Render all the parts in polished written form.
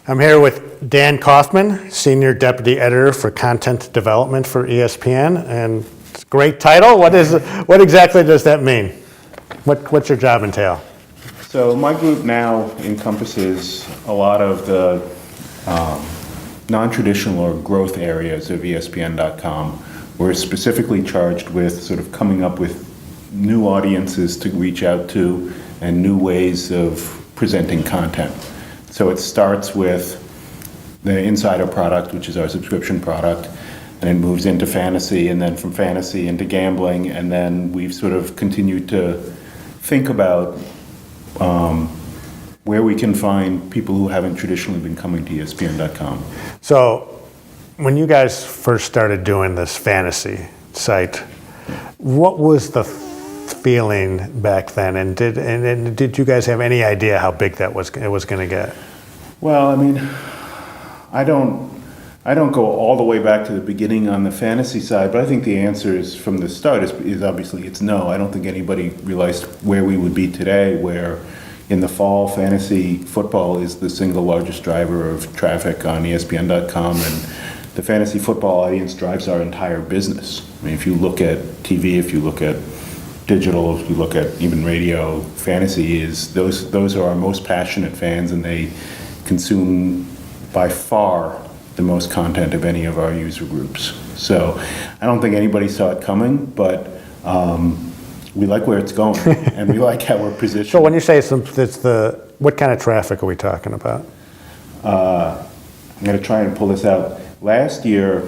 I'm here with Dan Kaufman, Senior Deputy Editor for Content Development for ESPN, and it's a great title. What exactly does that mean? What's your job entail? So my group now encompasses a lot of the non-traditional or growth areas of ESPN.com. We're specifically charged with sort of coming up with new audiences to reach out to and new ways of presenting content. So it starts with the Insider product, which is our subscription product, and it moves into fantasy, and then from fantasy into gambling, and then we've sort of continued to think about where we can find people who haven't traditionally been coming to ESPN.com. So when you guys first started doing this fantasy site, what was the feeling back then, and did you guys have any idea how big it was going to get? Well, I mean, I don't go all the way back to the beginning on the fantasy side, but I think the answer is from the start is obviously it's no. I don't think anybody realized where we would be today, where in the fall, fantasy football is the single largest driver of traffic on ESPN.com, and the fantasy football audience drives our entire business. I mean, if you look at TV, if you look at digital, if you look at even radio, fantasy is those are our most passionate fans, and they consume by far the most content of any of our user groups. So I don't think anybody saw it coming, but we like where it's going, and we like how we're positioned. So when you say what kind of traffic are we talking about? I'm going to try and pull this out. Last year,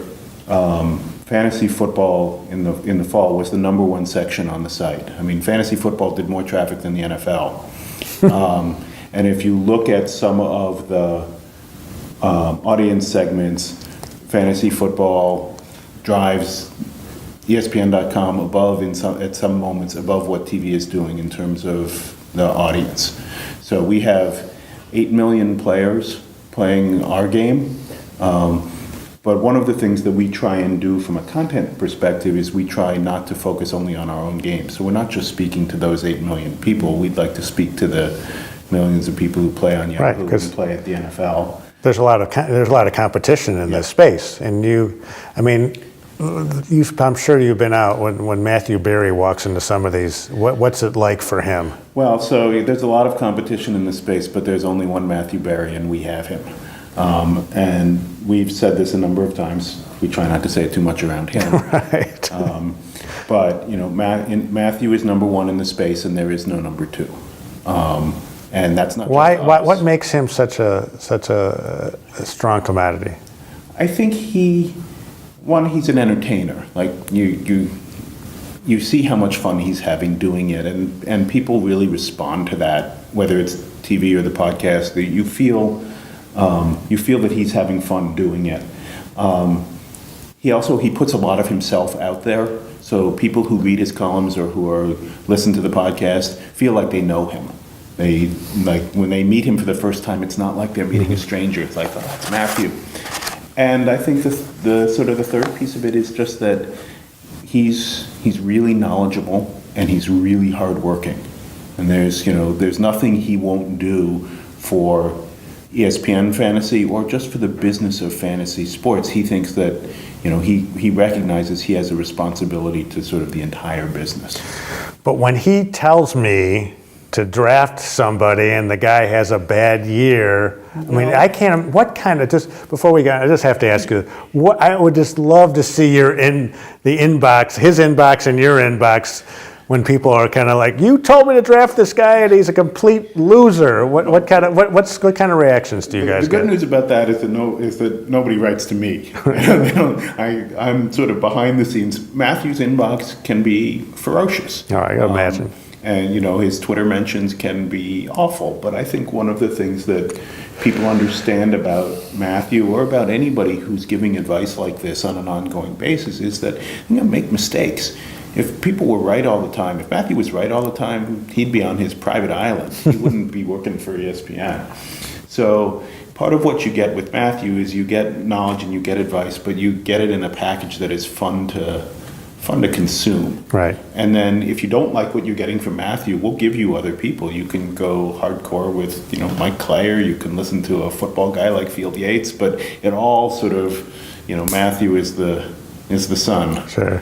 fantasy football in the fall was the number one section on the site. I mean, fantasy football did more traffic than the NFL. And if you look at some of the audience segments, fantasy football drives ESPN.com at some moments above what TV is doing in terms of the audience. So we have 8 million players playing our game. But one of the things that we try and do from a content perspective is we try not to focus only on our own game. So we're not just speaking to those 8 million people. We'd like to speak to the millions of people who play on Yahoo, who play at the NFL. There's a lot of competition in this space, and I'm sure you've been out when Matthew Berry walks into some of these. What's it like for him? Well, so there's a lot of competition in this space, but there's only one Matthew Berry, and we have him. And we've said this a number of times. We try not to say it too much around him. Right. But Matthew is number one in the space, and there is no number two. And that's not why. Just us. What makes him such a strong commodity? I think he's an entertainer. Like you see how much fun he's having doing it, and people really respond to that. Whether it's TV or the podcast, you feel that he's having fun doing it. He puts a lot of himself out there, so people who read his columns or who listen to the podcast feel like they know him. They when they meet him for the first time, it's not like they're meeting a stranger. It's like, oh, that's Matthew. And I think the sort of the third piece of it is just that he's really knowledgeable and he's really hardworking. And there's nothing he won't do for ESPN fantasy or just for the business of fantasy sports. He thinks that he recognizes he has a responsibility to sort of the entire business. But when he tells me to draft somebody and the guy has a bad year, I can't. What kind of, just before we go, I just have to ask you, I would just love to see his inbox and your inbox when people are kind of like, you told me to draft this guy and he's a complete loser. What kind of reactions do you guys get? The good news about that is that nobody writes to me. I'm sort of behind the scenes. Matthew's inbox can be ferocious. Oh, I can imagine. And his Twitter mentions can be awful. But I think one of the things that people understand about Matthew or about anybody who's giving advice like this on an ongoing basis is that you're going to make mistakes. If people were right all the time, if Matthew was right all the time, he'd be on his private island. He wouldn't be working for ESPN. So part of what you get with Matthew is you get knowledge and you get advice, but you get it in a package that is fun to fun to consume. Right. And then if you don't like what you're getting from Matthew, we'll give you other people. You can go hardcore with, Mike Clay, or you can listen to a football guy like Field Yates, but it all sort of, Matthew is the sun. Sure.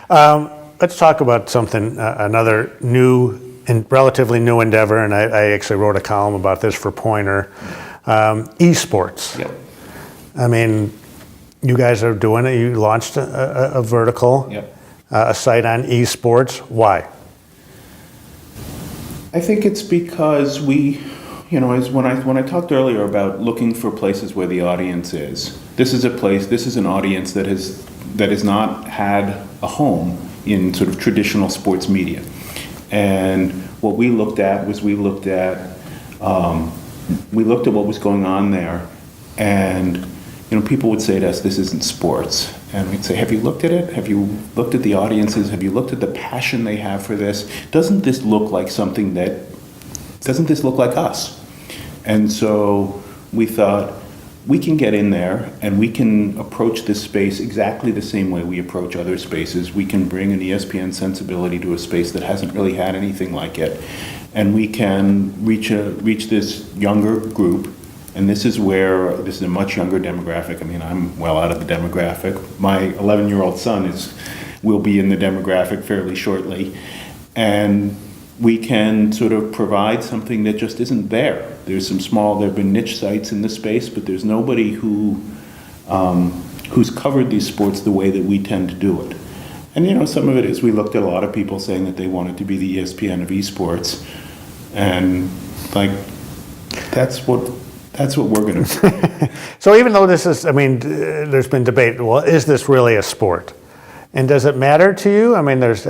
Let's talk about something, another new and relatively new endeavor, and I actually wrote a column about this for Pointer, esports. Yep. I mean, you guys are doing it. You launched a vertical, Yep. A site on esports. Why? I think it's because we, as when I talked earlier about looking for places where the audience is, this is an audience that has not had a home in sort of traditional sports media. And what we looked at was we looked at what was going on there, and people would say to us, "This isn't sports," and we'd say, "Have you looked at it? Have you looked at the audiences? Have you looked at the passion they have for this? Doesn't this look like Doesn't this look like us?" And so we thought, we can get in there and we can approach this space exactly the same way we approach other spaces. We can bring an ESPN sensibility to a space that hasn't really had anything like it. And we can reach this younger group. And this is a much younger demographic. I mean, I'm well out of the demographic. My 11-year-old son will be in the demographic fairly shortly. And we can sort of provide something that just isn't there. There have been niche sites in the space, but there's nobody who's covered these sports the way that we tend to do it. And some of it is we looked at a lot of people saying that they wanted to be the ESPN of esports, and that's what we're going to do. So even though this is, there's been debate. Well, is this really a sport? And does it matter to you? I mean, there's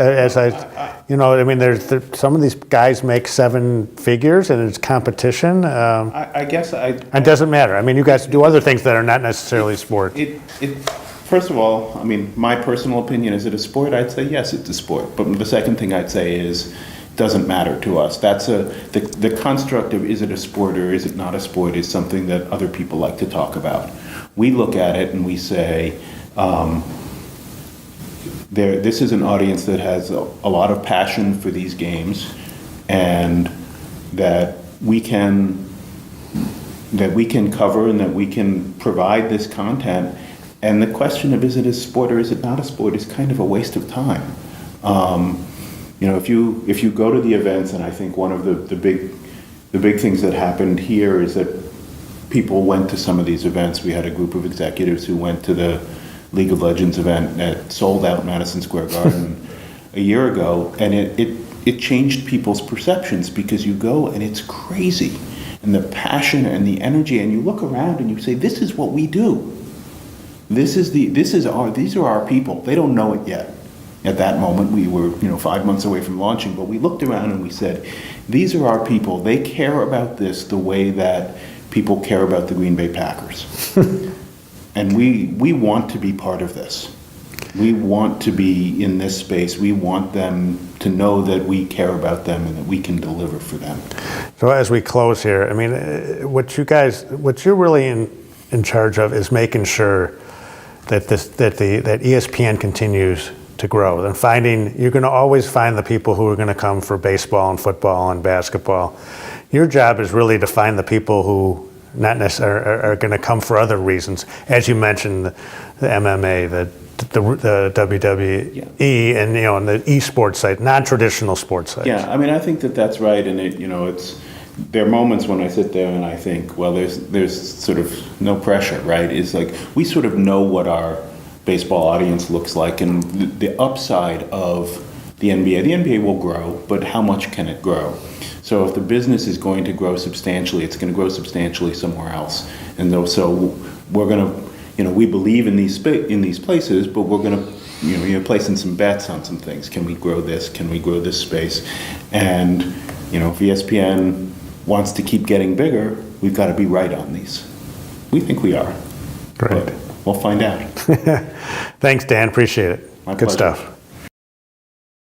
some of these guys make 7 figures, and it's competition. I guess it doesn't matter. I mean, you guys do other things that are not necessarily sport. First of all, my personal opinion, is it a sport? I'd say yes, it's a sport. But the second thing I'd say is, it doesn't matter to us. That's the construct of is it a sport or is it not a sport is something that other people like to talk about. We look at it and we say, this is an audience that has a lot of passion for these games, and that we can cover and that we can provide this content. And the question of is it a sport or is it not a sport is kind of a waste of time. If you go to the events, and I think one of the big things that happened here is that people went to some of these events. We had a group of executives who went to the League of Legends event that sold out Madison Square Garden a year ago, and it changed people's perceptions, because you go and it's crazy, and the passion and the energy, and you look around and you say, this is what we do. These are our people. They don't know it yet. At that moment, we were 5 months away from launching, but we looked around and we said, these are our people. They care about this the way that people care about the Green Bay Packers. And we want to be part of this. We want to be in this space. We want them to know that we care about them and that we can deliver for them. So as we close here, what you're really in charge of is making sure that ESPN continues to grow. And you're going to always find the people who are going to come for baseball and football and basketball. Your job is really to find the people who not necessarily are going to come for other reasons, as you mentioned, the MMA, the WWE, and and the esports site, non-traditional sports sites. Yeah, I think that's right, and there are moments when I sit there and I think, well, there's sort of no pressure, right? It's like we sort of know what our baseball audience looks like, and the upside of the NBA. The NBA will grow, but how much can it grow? So if the business is going to grow substantially, it's going to grow substantially somewhere else. And so we're going to, we believe in these places, but we're going to, placing some bets on some things. Can we grow this? Can we grow this space? And, if ESPN wants to keep getting bigger, we've got to be right on these. We think we are. Great. But we'll find out. Thanks, Dan. Appreciate it. My Good pleasure. stuff.